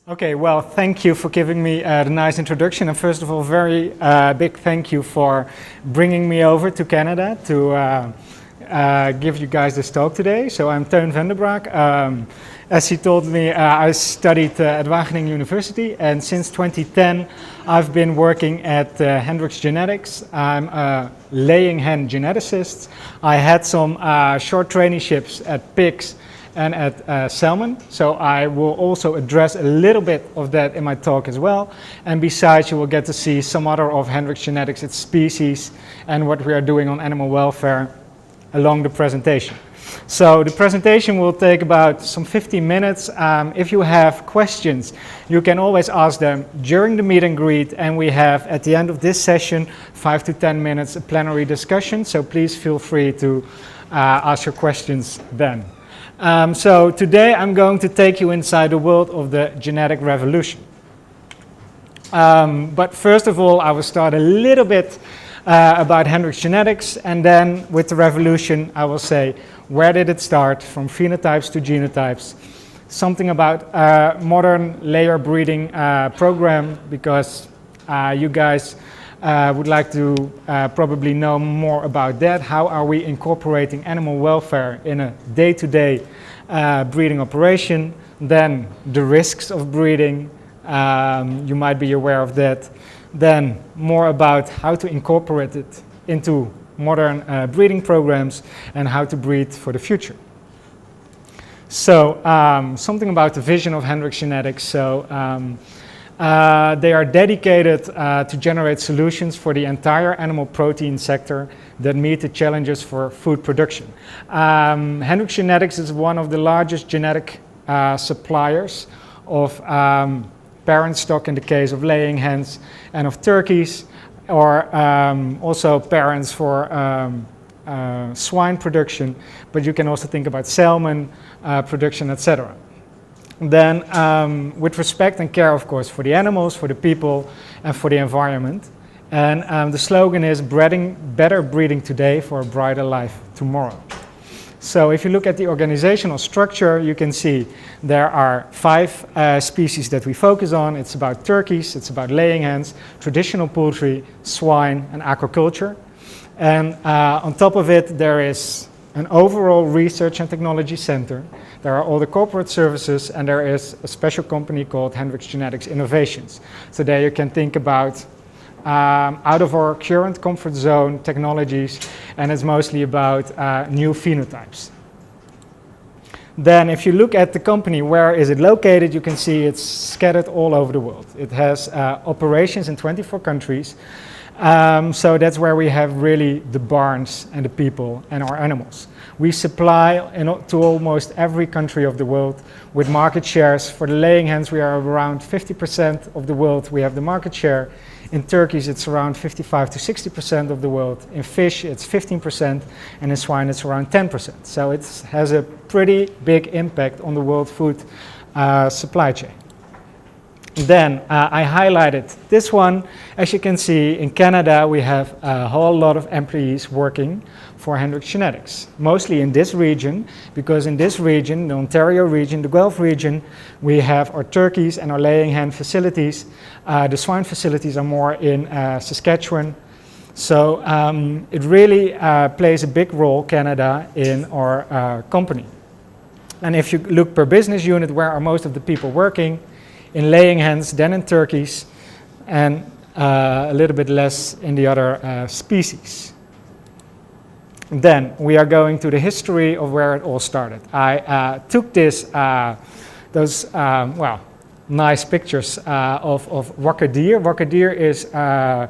Okay, well, thank you for giving me the nice introduction. And first of all, very big thank you for bringing me over to Canada to give you guys this talk today. So I'm Teun van der Braak. As he told me, I studied at Wageningen University, and since 2010 I've been working at Hendrix Genetics. I'm a laying hen geneticist. I had some short traineeships at pigs and at Salmon, so I will also address a little bit of that in my talk as well. And besides, you will get to see some other of Hendrix Genetics, its species, and what we are doing on animal welfare along the presentation. So the presentation will take about some 15 minutes. If you have questions, you can always ask them during the meet and greet, and we have at the end of this session 5 to 10 minutes a plenary discussion, so please feel free to ask your questions then. So today I'm going to take you inside the world of the genetic revolution. But first of all, I will start a little bit about Hendrix Genetics, and then with the revolution I will say where did it start, from phenotypes to genotypes, something about modern layer breeding program, because you guys would like to probably know more about that. How are we incorporating animal welfare in a day-to-day breeding operation? Then the risks of breeding, you might be aware of that. Then more about how to incorporate it into modern breeding programs and how to breed for the future. So something about the vision of Hendrix Genetics. So they are dedicated to generate solutions for the entire animal protein sector that meet the challenges for food production. Hendrix Genetics is one of the largest genetic suppliers of parent stock in the case of laying hens and of turkeys, or also parents for swine production, but you can also think about salmon production, etc. Then with respect and care, of course, for the animals, for the people, and for the environment. And the slogan is better breeding today for a brighter life tomorrow. So if you look at the organizational structure, you can see there are 5 species that we focus on. It's about turkeys, it's about laying hens, traditional poultry, swine, and aquaculture. And on top of it, there is an overall research and technology center. There are all the corporate services, and there is a special company called Hendrix Genetics Innovations. So there you can think about out of our current comfort zone technologies, and it's mostly about new phenotypes. Then if you look at the company, where is it located, you can see it's scattered all over the world. It has operations in 24 countries. So that's where we have really the barns and the people and our animals. We supply to almost every country of the world with market shares. For the laying hens, we are around 50% of the world. We have the market share. In turkeys, it's around 55 to 60% of the world. In fish, it's 15%, and in swine, it's around 10%. So it has a pretty big impact on the world food supply chain. Then I highlighted this one. As you can see, in Canada, we have a whole lot of employees working for Hendrix Genetics, mostly in this region, because in this region, the Ontario region, the Guelph region, we have our turkeys and our laying hen facilities. The swine facilities are more in Saskatchewan. So it really plays a big role, Canada, in our company. And if you look per business unit, where are most of the people working? In laying hens, then in turkeys, and a little bit less in the other species. Then we are going to the history of where it all started. I took those nice pictures of wakker dier. Wakker dier is a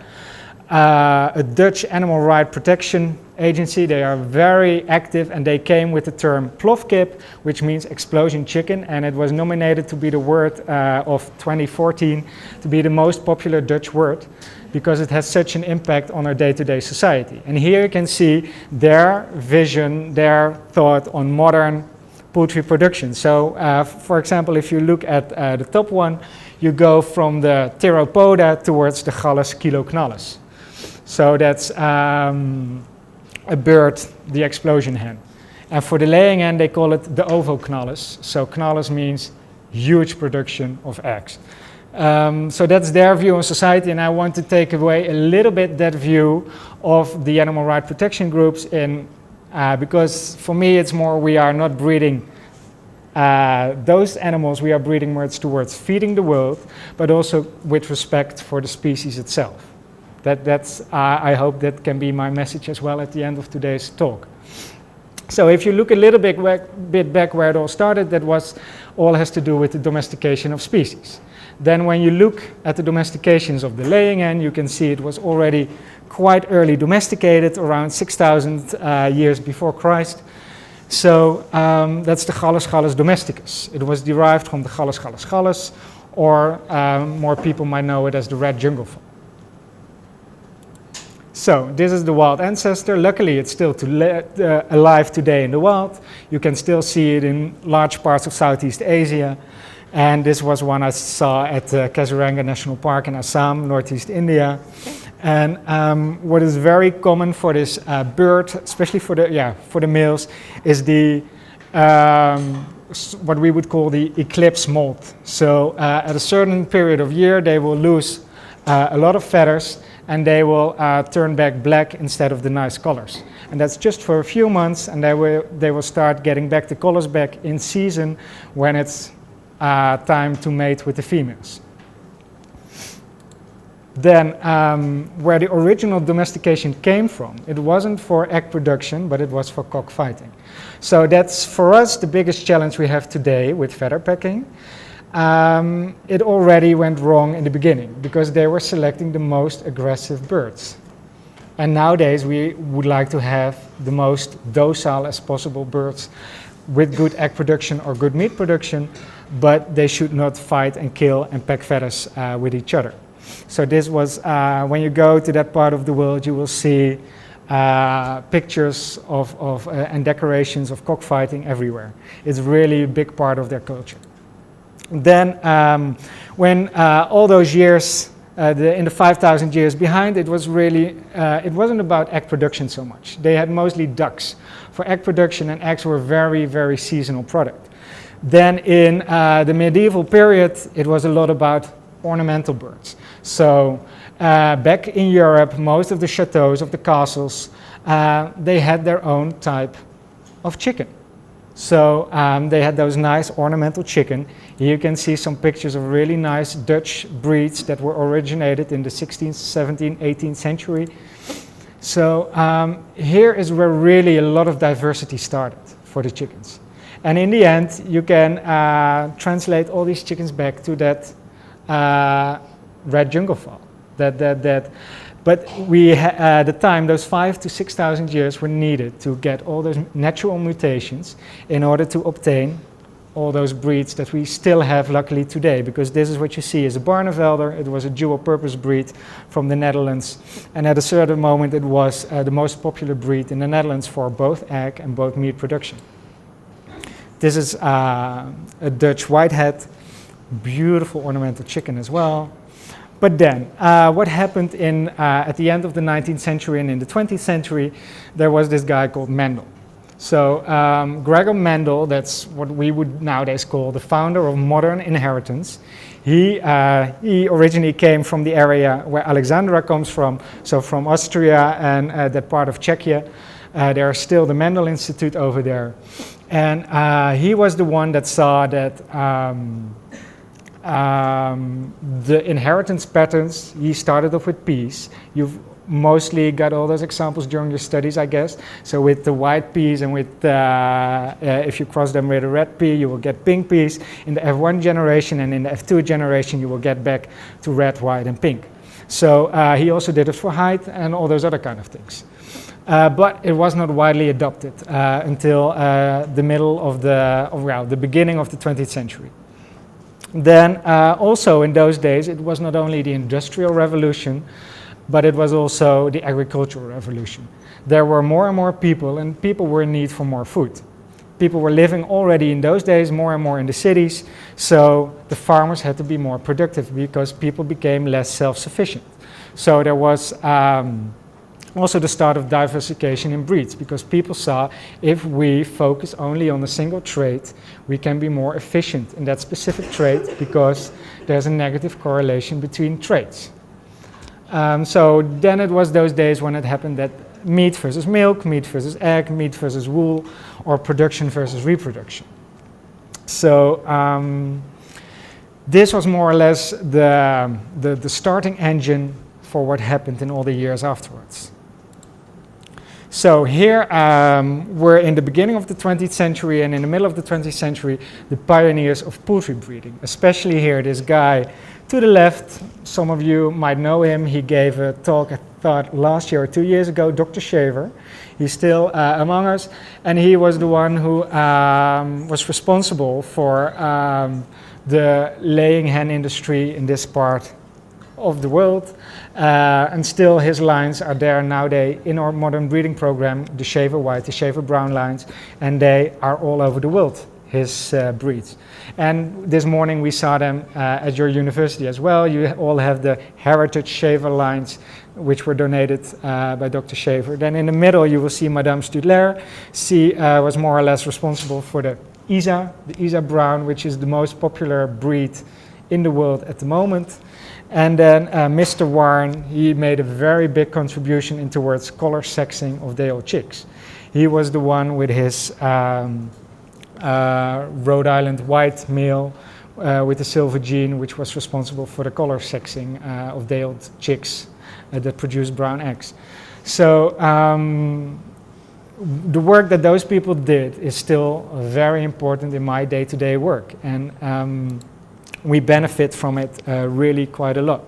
Dutch animal rights protection agency. They are very active, and they came with the term plofkip, which means explosion chicken, and it was nominated to be the word of 2014 to be the most popular Dutch word, because it has such an impact on our day-to-day society. And here you can see their vision, their thought on modern poultry production. So for example, if you look at the top one, you go from the theropoda towards the Gallus kiloknallus. So that's a bird, the explosion hen. And for the laying hen, they call it the ovoknallus. So knallus means huge production of eggs. So that's their view on society, and I want to take away a little bit that view of the animal rights protection groups because for me it's more we are not breeding those animals, we are breeding more towards feeding the world, but also with respect for the species itself. I hope that can be my message as well at the end of today's talk. So if you look a little bit back where it all started, that all has to do with the domestication of species. Then when you look at the domestications of the laying hen, you can see it was already quite early domesticated, around 6,000 years before Christ. So that's the Gallus domesticus. It was derived from the Gallus, or more people might know it as the red jungle fowl. So this is the wild ancestor. Luckily, it's still alive today in the wild. You can still see it in large parts of Southeast Asia. And this was one I saw at Kaziranga National Park in Assam, Northeast India. And what is very common for this bird, especially for the males, is what we would call the eclipse molt. So at a certain period of year, they will lose a lot of feathers, and they will turn back black instead of the nice colors. And that's just for a few months, and they will start getting back the colors back in season when it's time to mate with the females. Then where the original domestication came from, it wasn't for egg production, but it was for cockfighting. So that's for us the biggest challenge we have today with feather packing. It already went wrong in the beginning because they were selecting the most aggressive birds. And nowadays we would like to have the most docile as possible birds with good egg production or good meat production, but they should not fight and kill and pack feathers with each other. So this was, when you go to that part of the world, you will see pictures of and decorations of cockfighting everywhere. It's really a big part of their culture. Then when all those years, in the 5,000 years behind, it was really, it wasn't about egg production so much. They had mostly ducks for egg production, and eggs were a very, very seasonal product. Then in the medieval period, it was a lot about ornamental birds. So back in Europe, most of the chateaus, of the castles, they had their own type of chicken. So they had those nice ornamental chicken. Here you can see some pictures of really nice Dutch breeds that were originated in the 16th, 17th, 18th century. So here is where really a lot of diversity started for the chickens. And in the end, you can translate all these chickens back to that red jungle fowl. But at the time, those 5,000 to 6,000 years were needed to get all those natural mutations in order to obtain all those breeds that we still have luckily today, because this is what you see is a Barnevelder. It was a dual purpose breed from the Netherlands, and at a certain moment it was the most popular breed in the Netherlands for both egg and both meat production. This is a Dutch whitehead, beautiful ornamental chicken as well. But then, what happened at the end of the 19th century and in the 20th century, there was this guy called Mendel. So Gregor Mendel, that's what we would nowadays call the founder of modern inheritance. He originally came from the area where Alexandra comes from, so from Austria and that part of Czechia. There is still the Mendel Institute over there. And he was the one that saw that the inheritance patterns, he started off with peas. You've mostly got all those examples during your studies, I guess. So with the white peas and with, if you cross them with a red pea, you will get pink peas. In the F1 generation and in the F2 generation, you will get back to red, white, and pink. So he also did it for height and all those other kind of things. But it was not widely adopted until the middle of the beginning of the 20th century. Then also in those days, it was not only the Industrial Revolution, but it was also the Agricultural Revolution. There were more and more people, and people were in need for more food. People were living already in those days more and more in the cities, so the farmers had to be more productive because people became less self-sufficient. So there was Also the start of diversification in breeds, because people saw if we focus only on a single trait, we can be more efficient in that specific trait because there's a negative correlation between traits. So then it was those days when it happened that meat versus milk, meat versus egg, meat versus wool, or production versus reproduction. So this was more or less the starting engine for what happened in all the years afterwards. So here we're in the beginning of the 20th century, and in the middle of the 20th century, the pioneers of poultry breeding. Especially here, this guy to the left, some of you might know him. He gave a talk, I thought, last year or 2 years ago, Dr. Shaver. He's still among us, and he was the one who was responsible for the laying hen industry in this part of the world, and still his lines are there nowadays in our modern breeding program, the Shaver White, the Shaver Brown lines, and they are all over the world, his breeds. And this morning we saw them at your university as well. You all have the heritage Shaver lines, which were donated by Dr. Shaver. Then in the middle you will see Madame Studler. She was more or less responsible for the Isa Brown, which is the most popular breed in the world at the moment. And then Mr. Warren, he made a very big contribution in towards color sexing of day-old chicks. He was the one with his Rhode Island white male with the silver gene, which was responsible for the color sexing of day-old chicks that produce brown eggs. So the work that those people did is still very important in my day-to-day work, and we benefit from it really quite a lot.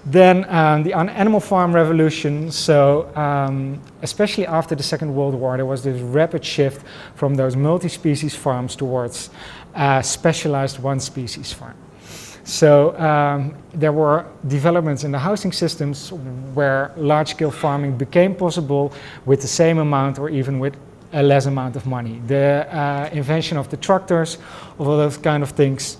Then the animal farm revolution, so especially after the Second World War, there was this rapid shift from those multi-species farms towards specialized one-species farm. So there were developments in the housing systems where large-scale farming became possible with the same amount or even with a less amount of money. The invention of the tractors, all those kind of things,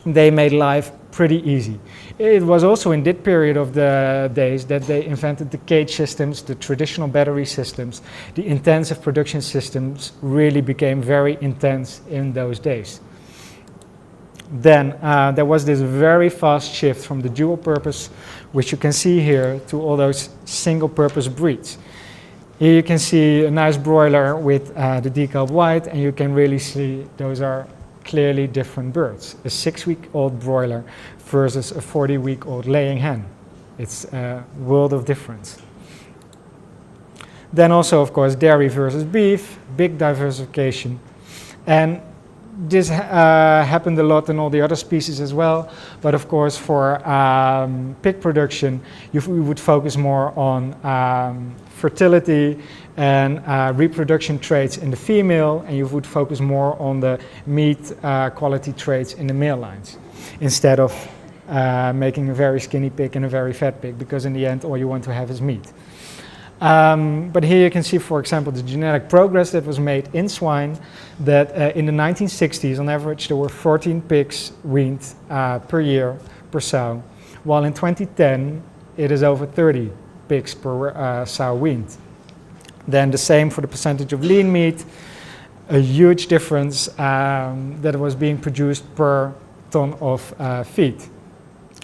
they made life pretty easy. It was also in that period of the days that they invented the cage systems, the traditional battery systems. The intensive production systems really became very intense in those days. Then there was this very fast shift from the dual purpose, which you can see here, to all those single purpose breeds. Here you can see a nice broiler with the decal white, and you can really see those are clearly different birds. A 6-week-old broiler versus a 40-week-old laying hen. It's a world of difference. Then also, of course, dairy versus beef, big diversification. And this happened a lot in all the other species as well. But of course, for pig production, we would focus more on fertility and reproduction traits in the female, and you would focus more on the meat quality traits in the male lines, instead of making a very skinny pig and a very fat pig, because in the end all you want to have is meat. But here you can see, for example, the genetic progress that was made in swine, that in the 1960s on average there were 14 pigs weaned per year per sow, while in 2010 it is over 30 pigs per sow weaned. Then the same for the percentage of lean meat, a huge difference that was being produced per ton of feed.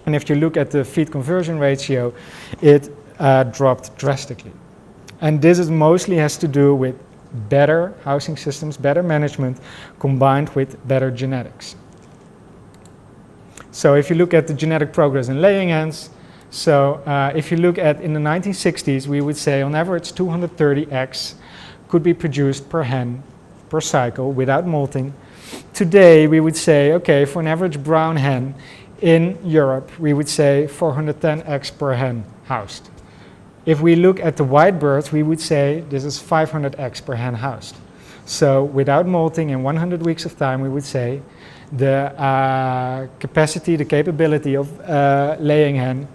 And if you look at the feed conversion ratio, it dropped drastically. And this is mostly has to do with better housing systems, better management, combined with better genetics. So if you look at the genetic progress in laying hens, so if you look at in the 1960s, we would say on average 230 eggs could be produced per hen per cycle without molting. Today we would say, okay, for an average brown hen in Europe, we would say 410 eggs per hen housed. If we look at the white birds, we would say this is 500 eggs per hen housed. So without molting in 100 weeks of time, we would say the capacity, the capability of laying hen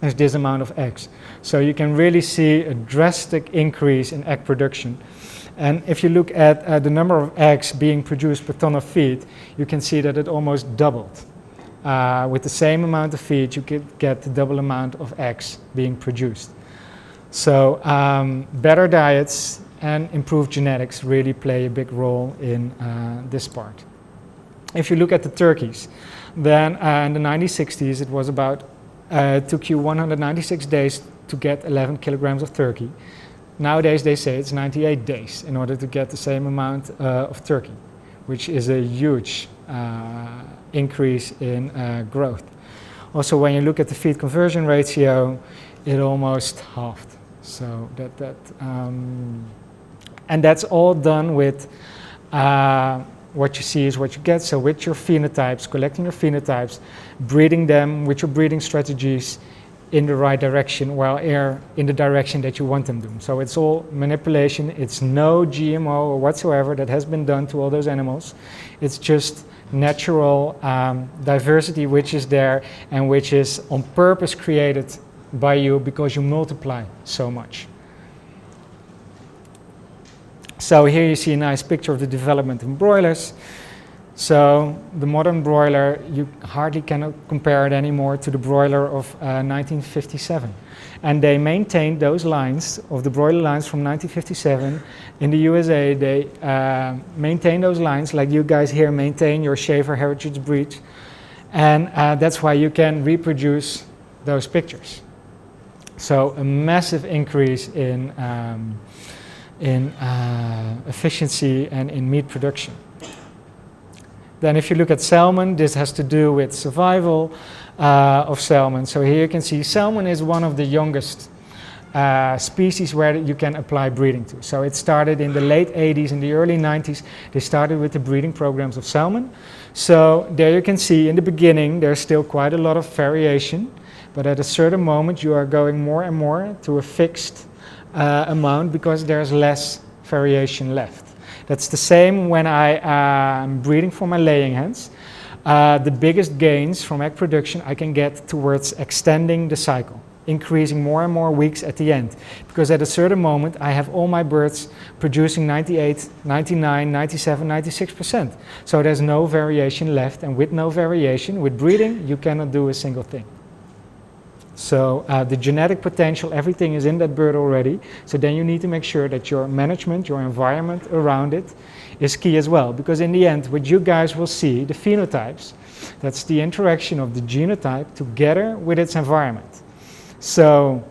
is this amount of eggs. So you can really see a drastic increase in egg production. And if you look at the number of eggs being produced per ton of feed, you can see that it almost doubled. With the same amount of feed, you could get the double amount of eggs being produced. So better diets and improved genetics really play a big role in this part. If you look at the turkeys, then in the 1960s it was about, took you 196 days to get 11 kilograms of turkey. Nowadays they say it's 98 days in order to get the same amount of turkey, which is a huge increase in growth. Also, when you look at the feed conversion ratio, it almost halved. So and that's all done with what you see is what you get. So with your phenotypes, collecting your phenotypes, breeding them with your breeding strategies in the right direction, while in the direction that you want them to. So it's all manipulation. It's no GMO or whatsoever that has been done to all those animals. It's just natural diversity which is there and which is on purpose created by you because you multiply so much. So here you see a nice picture of the development in broilers. So the modern broiler, you hardly cannot compare it anymore to the broiler of 1957. And they maintained those lines of the broiler lines from 1957. In the USA, they maintain those lines like you guys here maintain your Shaver heritage breed. And that's why you can reproduce those pictures. So a massive increase in efficiency and in meat production. Then if you look at salmon, this has to do with survival of salmon. So here you can see salmon is one of the youngest species where you can apply breeding to. So it started in the late 80s, in the early 90s, they started with the breeding programs of salmon. So there you can see in the beginning there's still quite a lot of variation, but at a certain moment you are going more and more to a fixed amount because there's less variation left. That's the same when I am breeding for my laying hens. The biggest gains from egg production I can get towards extending the cycle, increasing more and more weeks at the end. Because at a certain moment I have all my birds producing 98, 99, 97, 96%. So there's no variation left, and with no variation, with breeding, you cannot do a single thing. So the genetic potential, everything is in that bird already. So then you need to make sure that your management, your environment around it is key as well. Because in the end, what you guys will see, the phenotypes, that's the interaction of the genotype together with its environment. So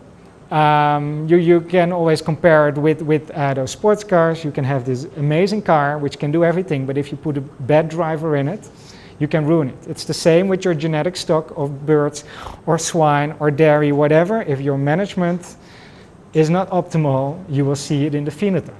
you can always compare it with those sports cars. You can have this amazing car which can do everything, but if you put a bad driver in it, you can ruin it. It's the same with your genetic stock of birds or swine or dairy, whatever. If your management is not optimal, you will see it in the phenotype.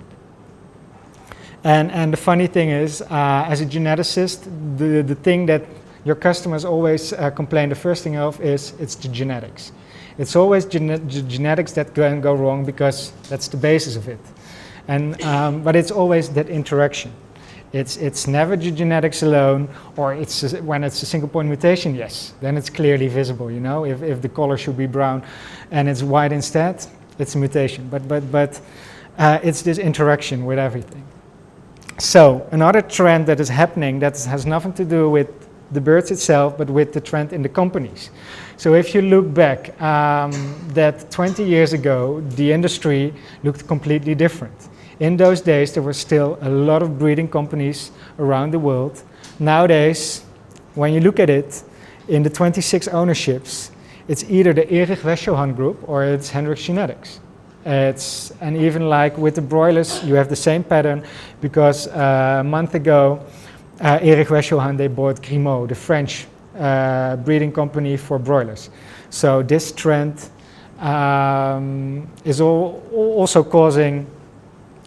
And the funny thing is, as a geneticist, the thing that your customers always complain the first thing of is it's the genetics. It's always genetics that can go wrong because that's the basis of it. And but it's always that interaction. It's never the genetics alone, or when it's a single point mutation, yes, then it's clearly visible, you know, if the color should be brown and it's white instead, it's a mutation, but it's this interaction with everything. So another trend that is happening that has nothing to do with the birds itself, but with the trend in the companies. So if you look back, that 20 years ago, the industry looked completely different. In those days, there were still a lot of breeding companies around the world. Nowadays, when you look at it, in the 26 ownerships, it's either the Erich Weschohan Group or it's Hendrix Genetics. And even like with the broilers, you have the same pattern because a month ago, Erich Weschohan, they bought Grimaud, the French breeding company for broilers. So this trend is also causing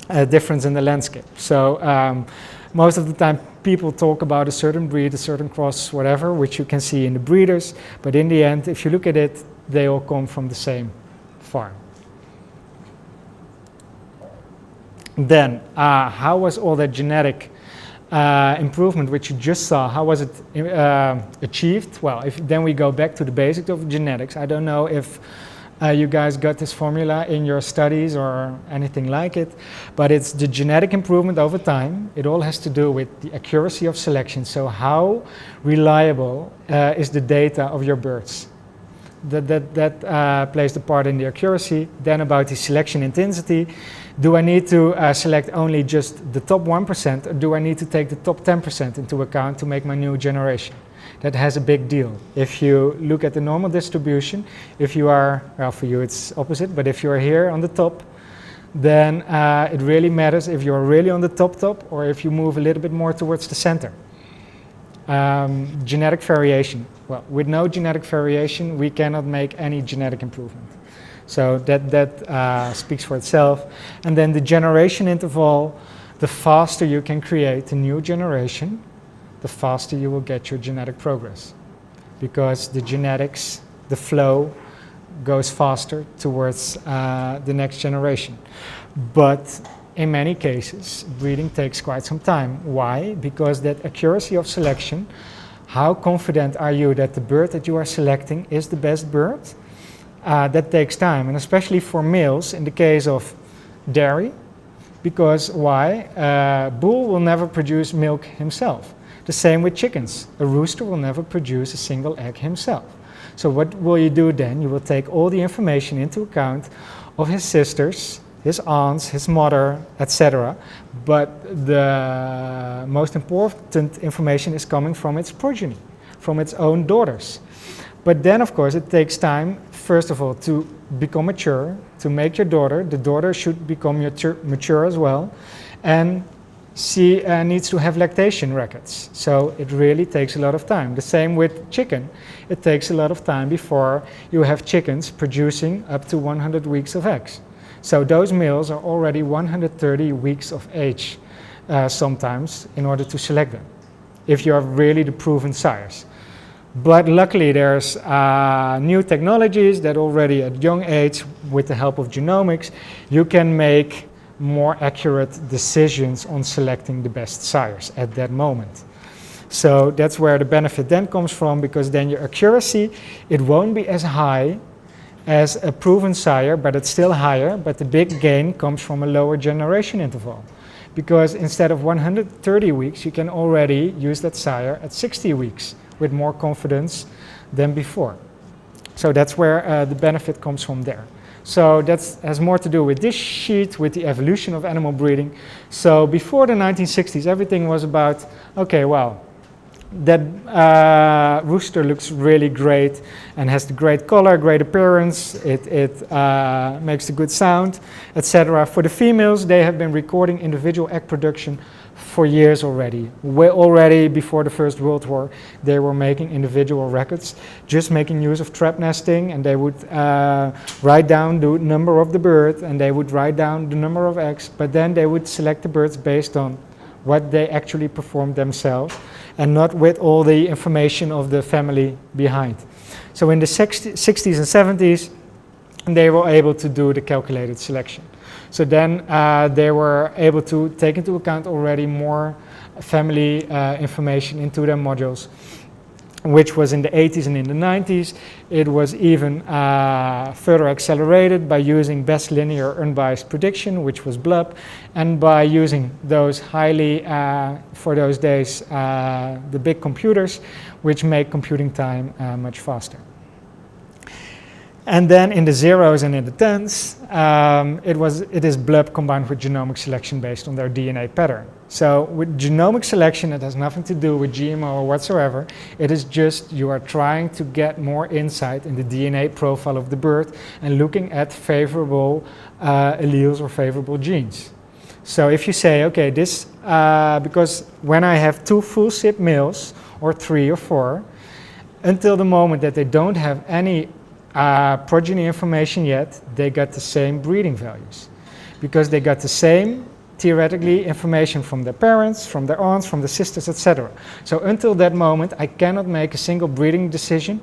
a difference in the landscape. So most of the time people talk about a certain breed, a certain cross, whatever, which you can see in the breeders, but in the end, if you look at it, they all come from the same farm. Then, how was all that genetic improvement which you just saw, how was it achieved? Well, then we go back to the basics of genetics. I don't know if you guys got this formula in your studies or anything like it, but it's the genetic improvement over time. It all has to do with the accuracy of selection. So how reliable is the data of your birds? that plays the part in the accuracy. Then about the selection intensity. Do I need to select only just the top 1%, or do I need to take the top 10% into account to make my new generation? That has a big deal. If you look at the normal distribution, if you are, well, for you it's opposite, but if you are here on the top, then it really matters if you're really on the top, or if you move a little bit more towards the center. Genetic variation. Well, with no genetic variation, we cannot make any genetic improvement. So that speaks for itself. And then the generation interval, the faster you can create a new generation, the faster you will get your genetic progress. Because the genetics, the flow, goes faster towards the next generation. But in many cases, breeding takes quite some time. Why? Because that accuracy of selection, how confident are you that the bird that you are selecting is the best bird? That takes time, and especially for males in the case of dairy, because why? Bull will never produce milk himself. The same with chickens. A rooster will never produce a single egg himself. So what will you do then? You will take all the information into account of his sisters, his aunts, his mother, etc. But the most important information is coming from its progeny, from its own daughters. But then, of course, it takes time, first of all, to become mature, to make your daughter. The daughter should become mature as well. And she needs to have lactation records. So it really takes a lot of time. The same with chicken. It takes a lot of time before you have chickens producing up to 100 weeks of eggs. So those males are already 130 weeks of age sometimes in order to select them, if you are really the proven sires. But luckily there's new technologies that already at young age, with the help of genomics, you can make more accurate decisions on selecting the best sires at that moment. So that's where the benefit then comes from, because then your accuracy, it won't be as high as a proven sire, but it's still higher, but the big gain comes from a lower generation interval. Because instead of 130 weeks, you can already use that sire at 60 weeks with more confidence than before. So that's where the benefit comes from there. So that has more to do with this sheet, with the evolution of animal breeding. So before the 1960s, everything was about, okay, well, that rooster looks really great and has the great color, great appearance, it makes a good sound, etc. For the females, they have been recording individual egg production for years already. Already before the First World War, they were making individual records, just making use of trap nesting, and they would write down the number of the bird, and they would write down the number of eggs, but then they would select the birds based on what they actually performed themselves, and not with all the information of the family behind. So in the 60s and 70s, they were able to do the calculated selection. So then they were able to take into account already more family information into their modules, which was in the 80s and in the 90s. It was even further accelerated by using best linear unbiased prediction, which was BLUP, and by using those highly, for those days, the big computers, which make computing time much faster. And then in the zeros and in the tens, it is BLUP combined with genomic selection based on their DNA pattern. So with genomic selection, it has nothing to do with GMO or whatsoever. It is just you are trying to get more insight in the DNA profile of the bird and looking at favorable alleles or favorable genes. So if you say, okay, this, because when I have 2 full SIP males, or 3 or 4, until the moment that they don't have any progeny information yet, they got the same breeding values, because they got the same theoretically information from their parents, from their aunts, from the sisters, etc. So until that moment, I cannot make a single breeding decision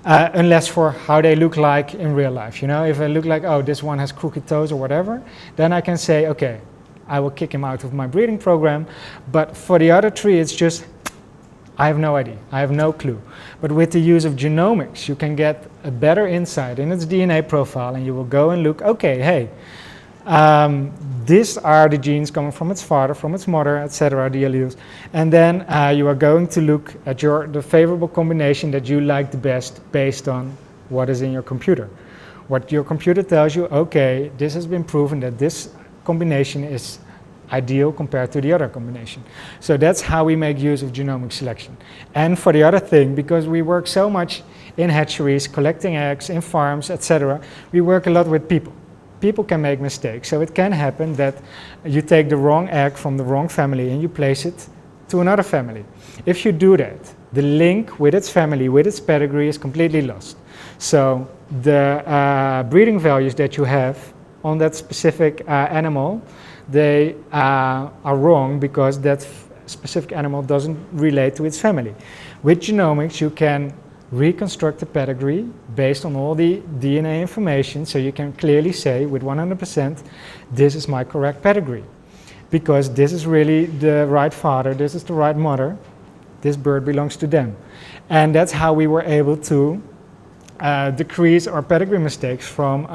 unless for how they look like in real life. You know, if I look like, oh, this one has crooked toes or whatever, then I can say, okay, I will kick him out of my breeding program. But for the other 3, it's just, I have no idea, I have no clue. But with the use of genomics, you can get a better insight in its DNA profile, and you will go and look, okay, hey, these are the genes coming from its father, from its mother, etc., the alleles. And then you are going to look at the favorable combination that you like the best based on what is in your computer. What your computer tells you, okay, this has been proven that this combination is ideal compared to the other combination. So that's how we make use of genomic selection. And for the other thing, because we work so much in hatcheries, collecting eggs, in farms, etc., we work a lot with people. People can make mistakes. So it can happen that you take the wrong egg from the wrong family and you place it to another family. If you do that, the link with its family, with its pedigree is completely lost. So the breeding values that you have on that specific animal, they are wrong because that specific animal doesn't relate to its family. With genomics, you can reconstruct the pedigree based on all the DNA information, so you can clearly say with 100%, this is my correct pedigree. Because this is really the right father, this is the right mother, this bird belongs to them. And that's how we were able to decrease our pedigree mistakes from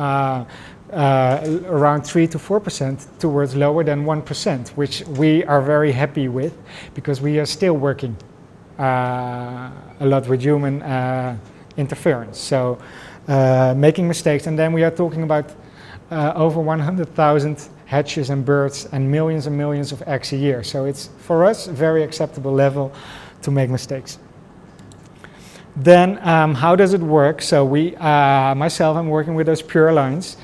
around 3 to 4% towards lower than 1%, which we are very happy with because we are still working a lot with human interference. So making mistakes, and then we are talking about over 100,000 hatches and birds and millions of eggs a year. So it's, for us, a very acceptable level to make mistakes. Then how does it work? So we, myself, I'm working with those pure lines.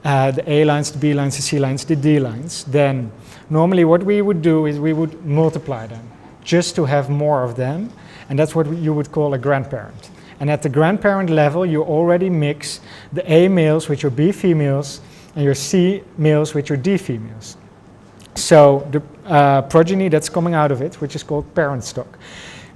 The A lines, the B lines, the C lines, the D lines. Then normally what we would do is we would multiply them just to have more of them, and that's what you would call a grandparent. And at the grandparent level, you already mix the A males with your B females and your C males with your D females. So the progeny that's coming out of it, which is called parent stock,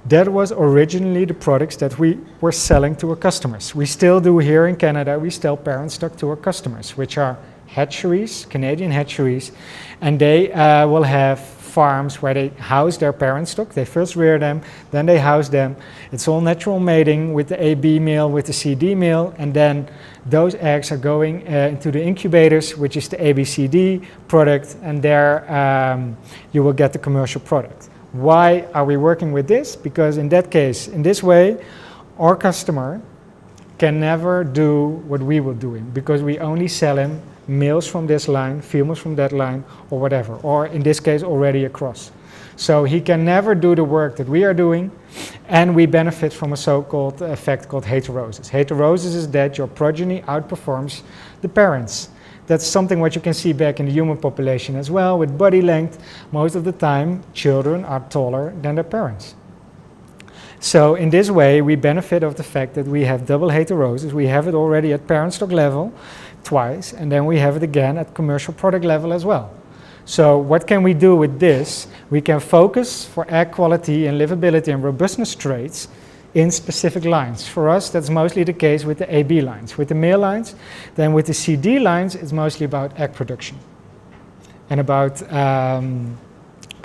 that was originally the products that we were selling to our customers. We still do here in Canada, we sell parent stock to our customers, which are hatcheries, Canadian hatcheries, and they will have farms where they house their parent stock. They first rear them, then they house them. It's all natural mating with the AB male, with the CD male, and then those eggs are going into the incubators, which is the ABCD product, and there you will get the commercial product. Why are we working with this? Because in that case, in this way, our customer can never do what we were doing, because we only sell him males from this line, females from that line, or whatever, or in this case already a cross. So he can never do the work that we are doing, and we benefit from a so-called effect called heterosis. Heterosis is that your progeny outperforms the parents. That's something what you can see back in the human population as well. With body length, most of the time children are taller than their parents. So in this way we benefit of the fact that we have double heterosis. We have it already at parent stock level twice, and then we have it again at commercial product level as well. So what can we do with this? We can focus for egg quality and livability and robustness traits in specific lines. For us, that's mostly the case with the AB lines. With the male lines, then with the CD lines, it's mostly about egg production and about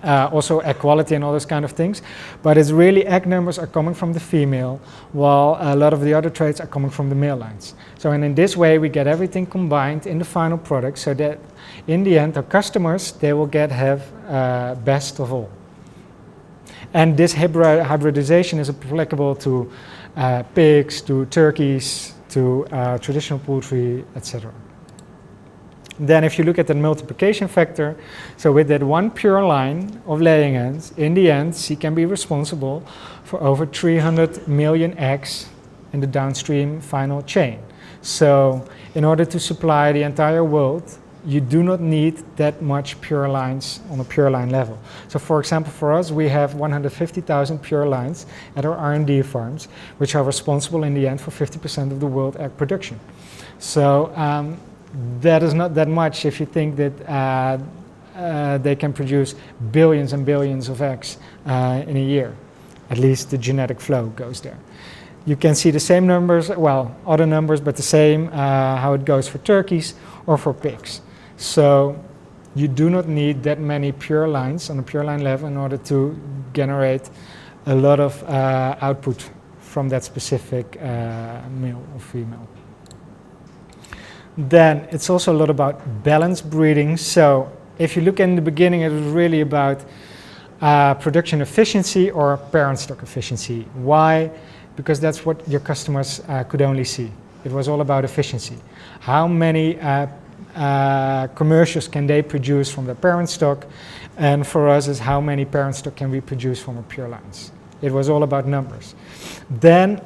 also egg quality and all those kind of things. But it's really egg numbers are coming from the female, while a lot of the other traits are coming from the male lines. So, and in this way, we get everything combined in the final product, so that in the end, our customers, they will have best of all. And this hybridization is applicable to pigs, to turkeys, to traditional poultry, etc. Then if you look at the multiplication factor, so with that one pure line of laying hens, in the end, she can be responsible for over 300 million eggs in the downstream final chain. So in order to supply the entire world, you do not need that much pure lines on a pure line level. So for example, for us, we have 150,000 pure lines at our R&D farms, which are responsible in the end for 50% of the world egg production. So that is not that much if you think that they can produce billions and billions of eggs in a year. At least the genetic flow goes there. You can see the same numbers, well, other numbers, but the same how it goes for turkeys or for pigs. So you do not need that many pure lines on a pure line level in order to generate a lot of output from that specific male or female. Then it's also a lot about balanced breeding. So if you look in the beginning, it was really about production efficiency or parent stock efficiency. Why? Because that's what your customers could only see. It was all about efficiency. How many commercials can they produce from the parent stock? And for us is how many parent stock can we produce from our pure lines? It was all about numbers. Then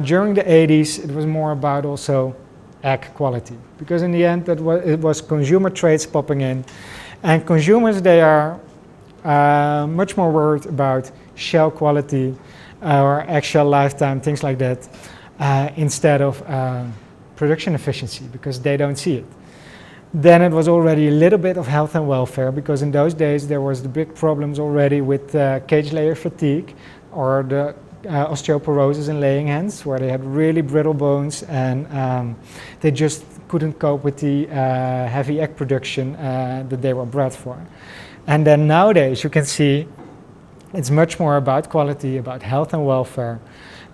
during the 80s, it was more about also egg quality, because in the end it was consumer traits popping in, and consumers, they are much more worried about shell quality or egg shell lifetime, things like that, instead of production efficiency, because they don't see it. Then it was already a little bit of health and welfare, because in those days there was the big problems already with cage layer fatigue, or the osteoporosis in laying hens, where they had really brittle bones, and they just couldn't cope with the heavy egg production that they were bred for. And then nowadays you can see it's much more about quality, about health and welfare,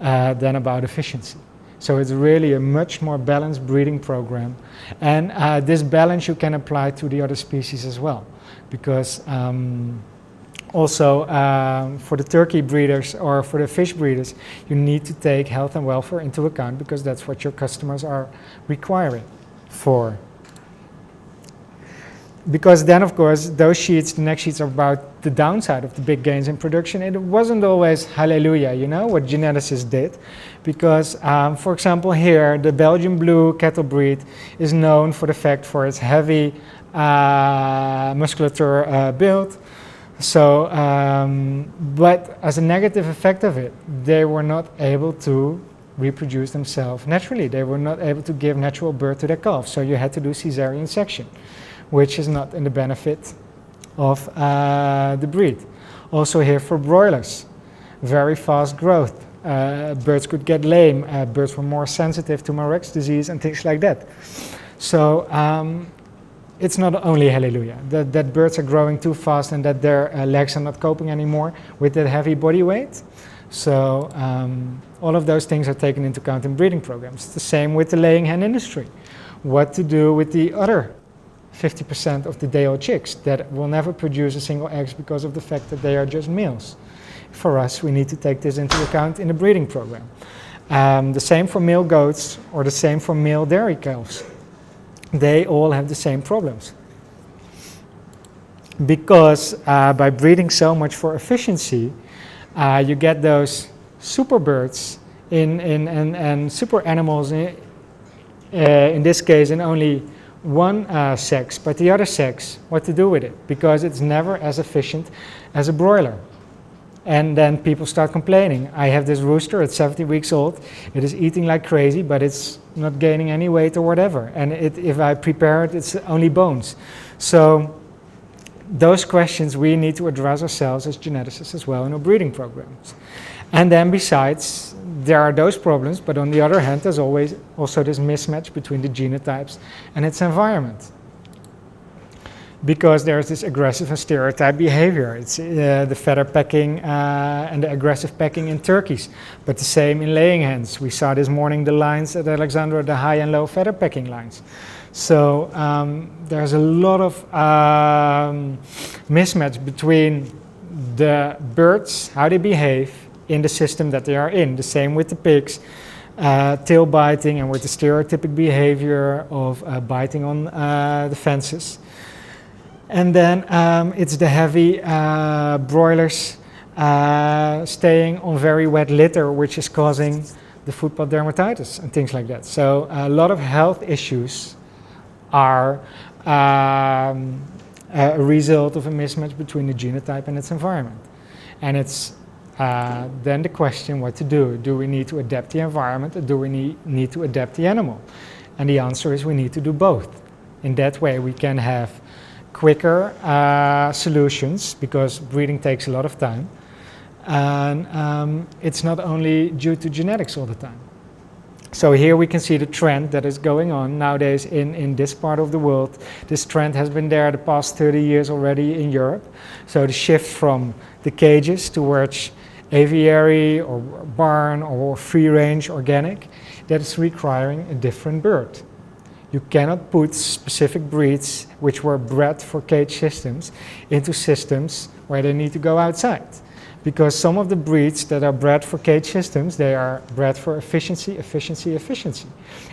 than about efficiency. So it's really a much more balanced breeding program. And this balance you can apply to the other species as well. Because also for the turkey breeders or for the fish breeders, you need to take health and welfare into account, because that's what your customers are requiring for. Because then, of course, those sheets, the next sheets, are about the downside of the big gains in production. It wasn't always hallelujah, you know, what Geneticist did. Because, for example, here, the Belgian blue cattle breed is known for the fact for its heavy musculature build. So, but as a negative effect of it, they were not able to reproduce themselves naturally. They were not able to give natural birth to their calves. So you had to do cesarean section, which is not in the benefit of the breed. Also here for broilers, very fast growth. Birds could get lame, birds were more sensitive to Mareks disease and things like that. So it's not only hallelujah, that birds are growing too fast and that their legs are not coping anymore with that heavy body weight. So all of those things are taken into account in breeding programs. It's the same with the laying hen industry. What to do with the other 50% of the day-old chicks that will never produce a single egg because of the fact that they are just males. For us, we need to take this into account in the breeding program. The same for male goats, or the same for male dairy calves. They all have the same problems. Because by breeding so much for efficiency, you get those super birds and super animals, in this case in only one sex, but the other sex, what to do with it? Because it's never as efficient as a broiler. And then people start complaining. I have this rooster, it's 70 weeks old, it is eating like crazy, but it's not gaining any weight or whatever. And if I prepare it, it's only bones. So those questions we need to address ourselves as geneticists as well in our breeding programs. And then besides, there are those problems, but on the other hand, there's always also this mismatch between the genotypes and its environment. Because there's this aggressive and stereotype behavior. It's the feather pecking and the aggressive pecking in turkeys, but the same in laying hens. We saw this morning the lines at Alexandra, the high and low feather pecking lines. So there's a lot of mismatch between the birds, how they behave in the system that they are in. The same with the pigs, tail biting, and with the stereotypic behavior of biting on the fences. And then it's the heavy broilers staying on very wet litter, which is causing the foot pod dermatitis and things like that. So a lot of health issues are a result of a mismatch between the genotype and its environment. And it's then the question what to do. Do we need to adapt the environment, or do we need to adapt the animal? And the answer is we need to do both. In that way we can have quicker solutions, because breeding takes a lot of time, and it's not only due to genetics all the time. So here we can see the trend that is going on nowadays in this part of the world. This trend has been there the past 30 years already in Europe. So the shift from the cages towards aviary or barn or free range organic, that is requiring a different bird. You cannot put specific breeds which were bred for cage systems into systems where they need to go outside. because some of the breeds that are bred for cage systems, they are bred for efficiency, efficiency, efficiency.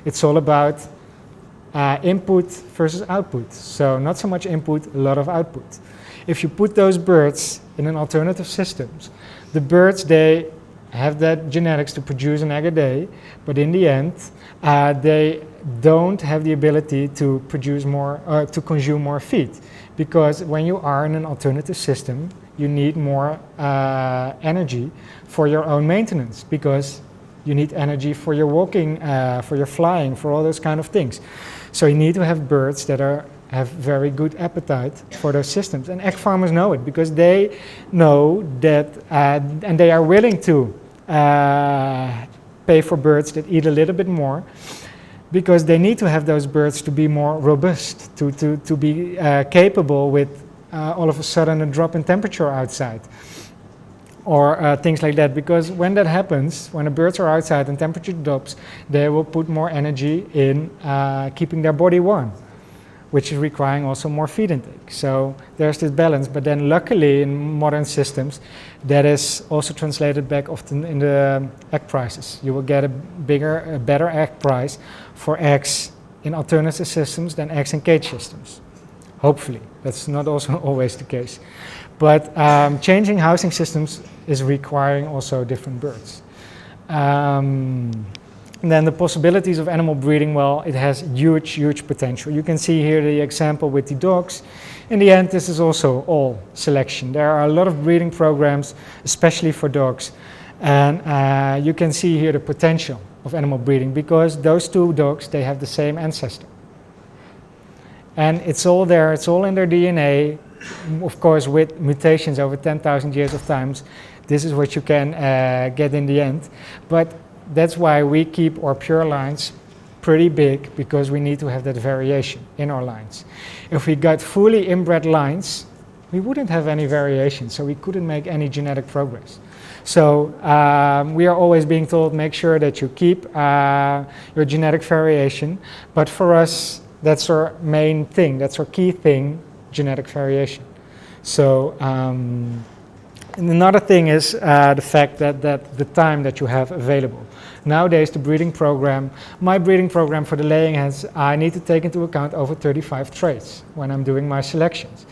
It's all about input versus output. So not so much input, a lot of output. If you put those birds in an alternative systems, the birds, they have that genetics to produce an egg a day, but in the end, they don't have the ability to produce more, to consume more feed. Because when you are in an alternative system, you need more energy for your own maintenance, because you need energy for your walking, for your flying, for all those kind of things. So you need to have birds that have very good appetite for those systems. And egg farmers know it, because they know that, and they are willing to pay for birds that eat a little bit more, because they need to have those birds to be more robust, to be capable with all of a sudden a drop in temperature outside, or things like that. Because when that happens, when the birds are outside and temperature drops, they will put more energy in keeping their body warm, which is requiring also more feed intake. So there's this balance, but then luckily in modern systems, that is also translated back often in the egg prices. You will get a better egg price for eggs in alternative systems than eggs in cage systems. Hopefully, that's not also always the case. But changing housing systems is requiring also different birds. And then the possibilities of animal breeding, well, it has huge, huge potential. You can see here the example with the dogs. In the end, this is also all selection. There are a lot of breeding programs, especially for dogs. And you can see here the potential of animal breeding, because those two dogs, they have the same ancestor. And it's all there, it's all in their DNA. Of course, with mutations over 10,000 years of times, this is what you can get in the end. But that's why we keep our pure lines pretty big, because we need to have that variation in our lines. If we got fully inbred lines, we wouldn't have any variation, so we couldn't make any genetic progress. So we are always being told, make sure that you keep your genetic variation, but for us, that's our main thing, that's our key thing, genetic variation. So and another thing is the fact that the time that you have available. Nowadays, the breeding program, my breeding program for the laying hens, I need to take into account over 35 traits when I'm doing my selections.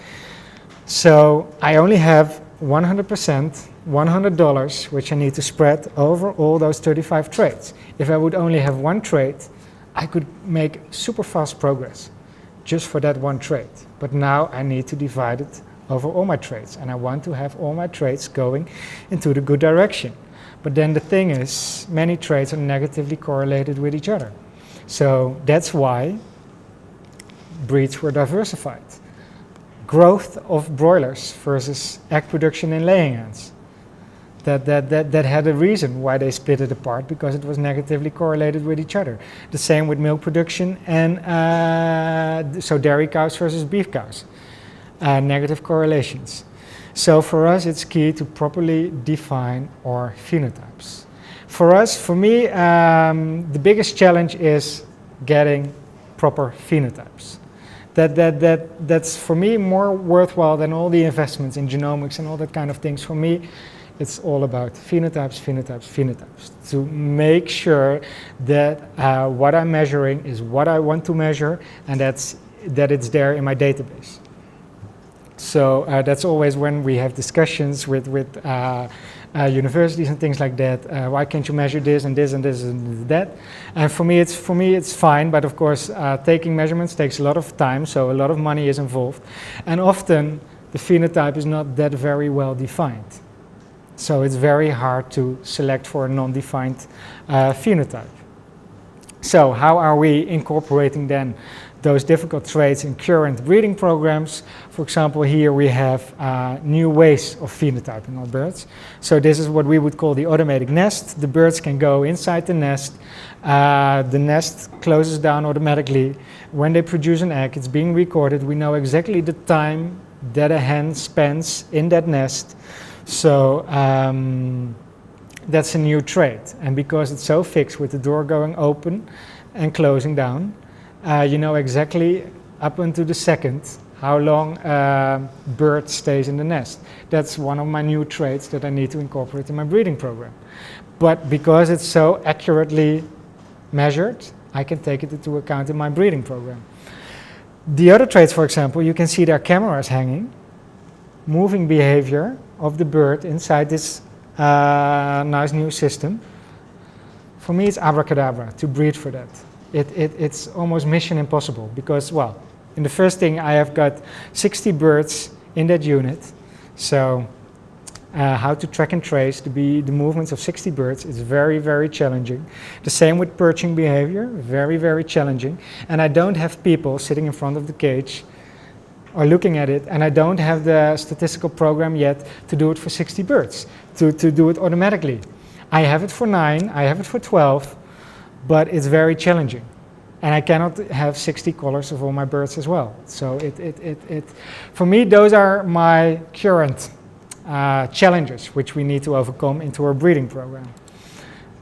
So I only have 100%, $100, which I need to spread over all those 35 traits. If I would only have one trait, I could make super fast progress just for that one trait. But now I need to divide it over all my traits, and I want to have all my traits going into the good direction. But then the thing is, many traits are negatively correlated with each other. So that's why breeds were diversified. Growth of broilers versus egg production in laying hens. That had a reason why they split it apart, because it was negatively correlated with each other. The same with milk production and so dairy cows versus beef cows. Negative correlations. So for us, it's key to properly define our phenotypes. For me, the biggest challenge is getting proper phenotypes. That's for me more worthwhile than all the investments in genomics and all that kind of things. For me, it's all about phenotypes, phenotypes, phenotypes, to make sure that what I'm measuring is what I want to measure, and that it's there in my database. So that's always when we have discussions with universities and things like that. Why can't you measure this and this and this and that? And for me it's fine, but of course taking measurements takes a lot of time, so a lot of money is involved, and often the phenotype is not that very well defined. So it's very hard to select for a non-defined phenotype. So how are we incorporating then those difficult traits in current breeding programs? For example, here we have new ways of phenotyping our birds. So this is what we would call the automatic nest. The birds can go inside the nest. The nest closes down automatically. When they produce an egg, it's being recorded. We know exactly the time that a hen spends in that nest. So that's a new trait. And because it's so fixed with the door going open and closing down, you know exactly up until the second how long a bird stays in the nest. That's one of my new traits that I need to incorporate in my breeding program. But because it's so accurately measured, I can take it into account in my breeding program. The other traits, for example, you can see there are cameras hanging, moving behavior of the bird inside this nice new system. For me, it's abracadabra to breed for that. It's almost mission impossible because, well, in the first thing I have got 60 birds in that unit. So how to track and trace the movements of 60 birds is very, very challenging. The same with perching behavior, very, very challenging. And I don't have people sitting in front of the cage or looking at it, and I don't have the statistical program yet to do it for 60 birds, to do it automatically. I have it for 9, I have it for 12, but it's very challenging. And I cannot have 60 colors of all my birds as well. So for me, those are my current challenges which we need to overcome into our breeding program.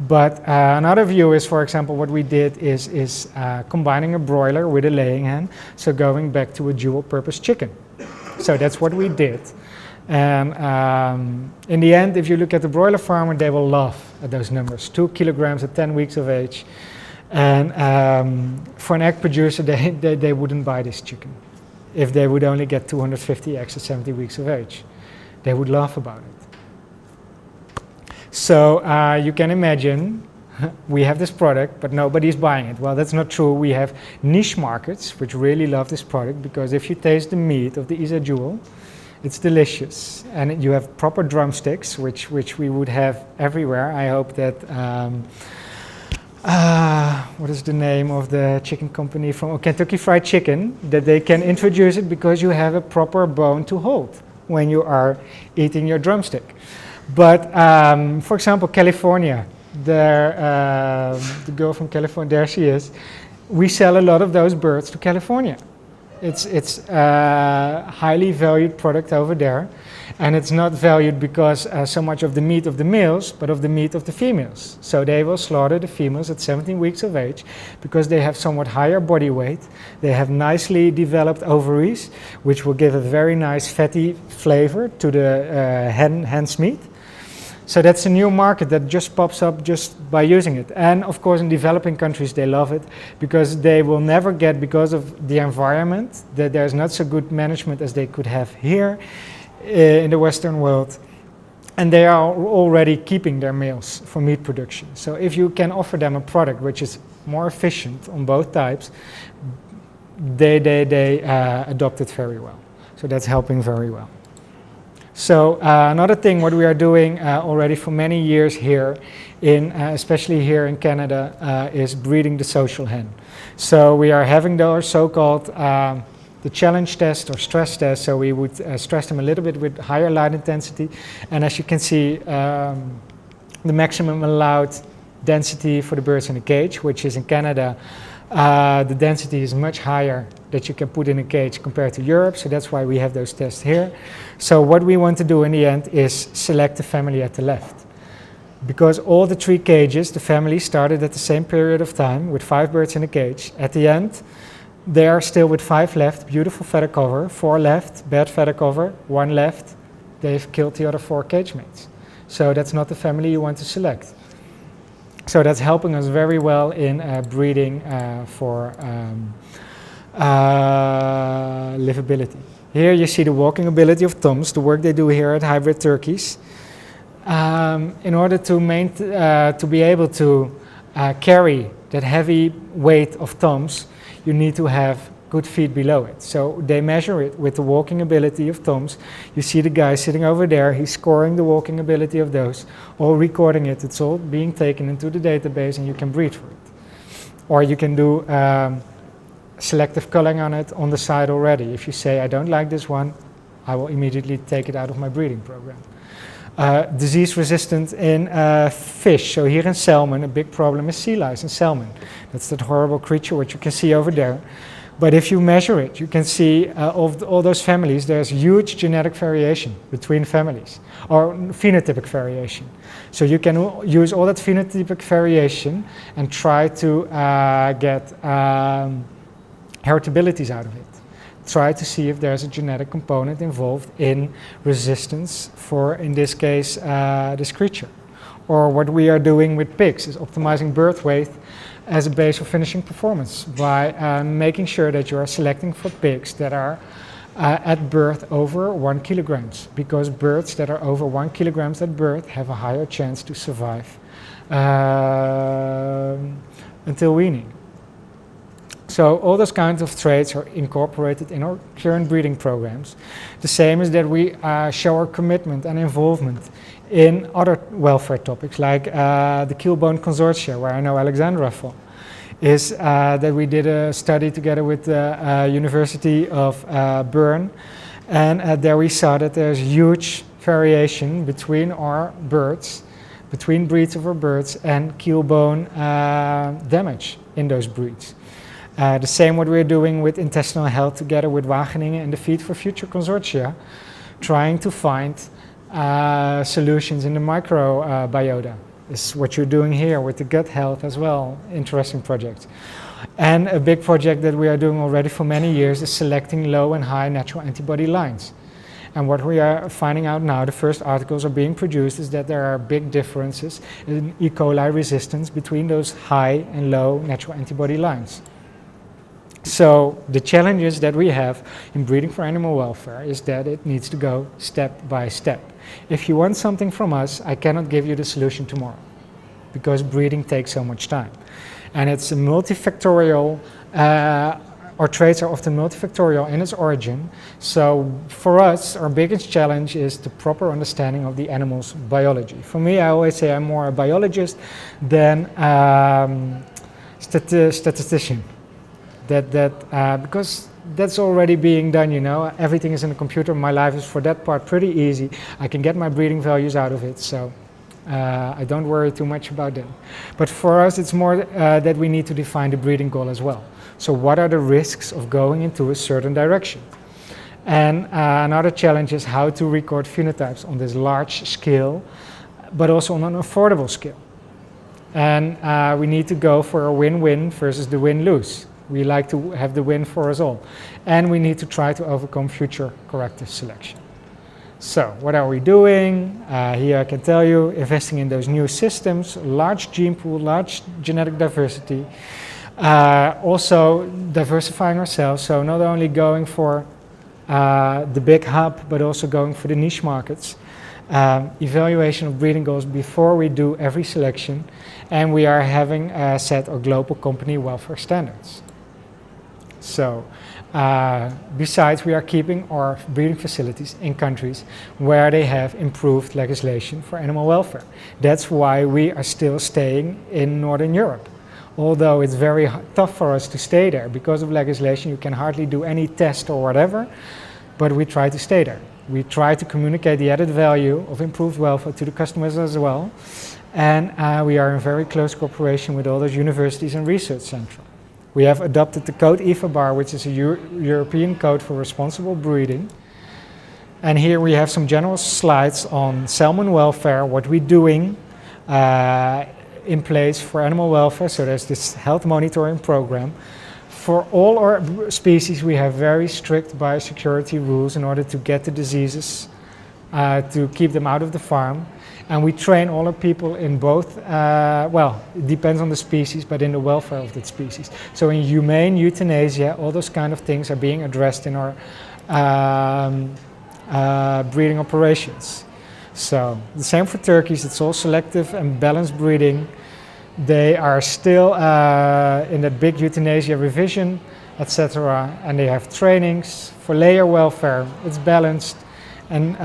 But another view is, for example, what we did is combining a broiler with a laying hen, so going back to a dual-purpose chicken. So that's what we did. And in the end, if you look at the broiler farmer, they will laugh at those numbers. 2 kilograms at 10 weeks of age. And for an egg producer, they wouldn't buy this chicken if they would only get 250 eggs at 70 weeks of age. They would laugh about it. So you can imagine we have this product, but nobody's buying it. Well, that's not true. We have niche markets which really love this product because if you taste the meat of the Isa Jewel, it's delicious. And you have proper drumsticks, which we would have everywhere. I hope that, what is the name of the chicken company from Kentucky Fried Chicken, that they can introduce it because you have a proper bone to hold when you are eating your drumstick. But for example, California, the girl from California, there she is. We sell a lot of those birds to California. It's a highly valued product over there, and it's not valued because so much of the meat of the males, but of the meat of the females. So they will slaughter the females at 17 weeks of age because they have somewhat higher body weight. They have nicely developed ovaries, which will give a very nice fatty flavor to the hen's meat. So that's a new market that just pops up just by using it. And of course in developing countries they love it because they will never get, because of the environment, that there's not so good management as they could have here in the Western world. And they are already keeping their males for meat production. So if you can offer them a product which is more efficient on both types, they adopt it very well. So that's helping very well. So another thing what we are doing already for many years here, especially here in Canada, is breeding the social hen. So we are having those so-called the challenge test or stress test. So we would stress them a little bit with higher light intensity. And as you can see, the maximum allowed density for the birds in a cage, which is in Canada, the density is much higher that you can put in a cage compared to Europe, so that's why we have those tests here. So what we want to do in the end is select the family at the left. Because all the 3 cages, the family started at the same period of time with 5 birds in a cage. At the end, they are still with 5 left, beautiful feather cover, 4 left, bad feather cover, 1 left, they've killed the other 4 cage mates. So that's not the family you want to select. So that's helping us very well in breeding for livability. Here you see the walking ability of toms, the work they do here at Hybrid Turkeys. In order to be able to carry that heavy weight of toms, you need to have good feet below it. So they measure it with the walking ability of toms. You see the guy sitting over there, he's scoring the walking ability of those, all recording it. It's all being taken into the database and you can breed for it. Or you can do selective culling on it on the side already. If you say, I don't like this one, I will immediately take it out of my breeding program. Disease resistant in fish. So here in salmon, a big problem is sea lice in salmon. That's that horrible creature which you can see over there. But if you measure it, you can see of all those families, there's huge genetic variation between families, or phenotypic variation. So you can use all that phenotypic variation and try to get heritabilities out of it. try to see if there's a genetic component involved in resistance for, in this case, this creature. Or what we are doing with pigs is optimizing birth weight as a base for finishing performance by making sure that you are selecting for pigs that are at birth over 1 kilograms, because birds that are over 1 kilograms at birth have a higher chance to survive until weaning. So all those kinds of traits are incorporated in our current breeding programs. The same is that we show our commitment and involvement in other welfare topics, like the keelbone consortia, where I know Alexandra from, is that we did a study together with the University of Bern, and there we saw that there's huge variation between our birds, between breeds of our birds, and keelbone damage in those breeds. The same what we're doing with intestinal health together with Wageningen and the Feed for Future consortia, trying to find solutions in the microbiota. This is what you're doing here with the gut health as well, interesting project. And a big project that we are doing already for many years is selecting low and high natural antibody lines. And what we are finding out now, the first articles are being produced, is that there are big differences in E. coli resistance between those high and low natural antibody lines. So the challenges that we have in breeding for animal welfare is that it needs to go step by step. If you want something from us, I cannot give you the solution tomorrow, because breeding takes so much time. And it's a multifactorial, our traits are often multifactorial in its origin. So for us, our biggest challenge is the proper understanding of the animal's biology. For me, I always say I'm more a biologist than statistician. Because that's already being done, you know. Everything is in the computer. My life is for that part pretty easy. I can get my breeding values out of it, so I don't worry too much about that. But for us, it's more that we need to define the breeding goal as well. So what are the risks of going into a certain direction? And another challenge is how to record phenotypes on this large scale, but also on an affordable scale. And we need to go for a win-win versus the win-lose. We like to have the win for us all. And we need to try to overcome future corrective selection. So what are we doing? Here I can tell you, investing in those new systems, large gene pool, large genetic diversity. Also diversifying ourselves, so not only going for the big hub, but also going for the niche markets. Evaluation of breeding goals before we do every selection. And we are having set our global company welfare standards. So, besides, we are keeping our breeding facilities in countries where they have improved legislation for animal welfare. That's why we are still staying in Northern Europe. Although it's very tough for us to stay there because of legislation, you can hardly do any test or whatever, but we try to stay there. We try to communicate the added value of improved welfare to the customers as well. And we are in very close cooperation with all those universities and research centers. We have adopted the code IFABAR, which is a European code for responsible breeding. And here we have some general slides on salmon welfare, what we're doing in place for animal welfare. So there's this health monitoring program. For all our species, we have very strict biosecurity rules in order to get the diseases, to keep them out of the farm. And we train all our people in both, well, it depends on the species, but in the welfare of that species. So in humane euthanasia, all those kind of things are being addressed in our breeding operations. So the same for turkeys, it's all selective and balanced breeding. They are still in that big euthanasia revision, etc. And they have trainings for layer welfare, it's balanced. And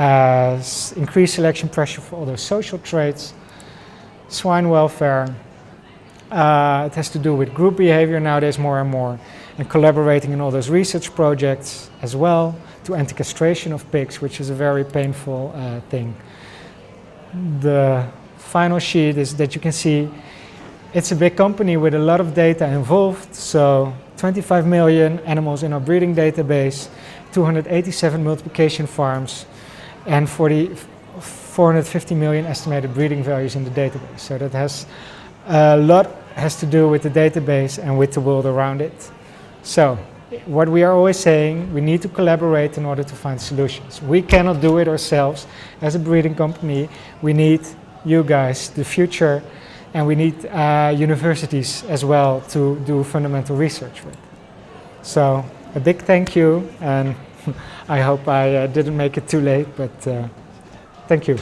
increased selection pressure for all those social traits. Swine welfare, it has to do with group behavior nowadays more and more, and collaborating in all those research projects as well, to anti-castration of pigs, which is a very painful thing. The final sheet is that you can see it's a big company with a lot of data involved, so 25 million animals in our breeding database, 287 multiplication farms, and 450 million estimated breeding values in the database. So that has a lot to do with the database and with the world around it. So what we are always saying, we need to collaborate in order to find solutions. We cannot do it ourselves as a breeding company. We need you guys, the future, and we need universities as well to do fundamental research with. So a big thank you, and I hope I didn't make it too late, but thank you.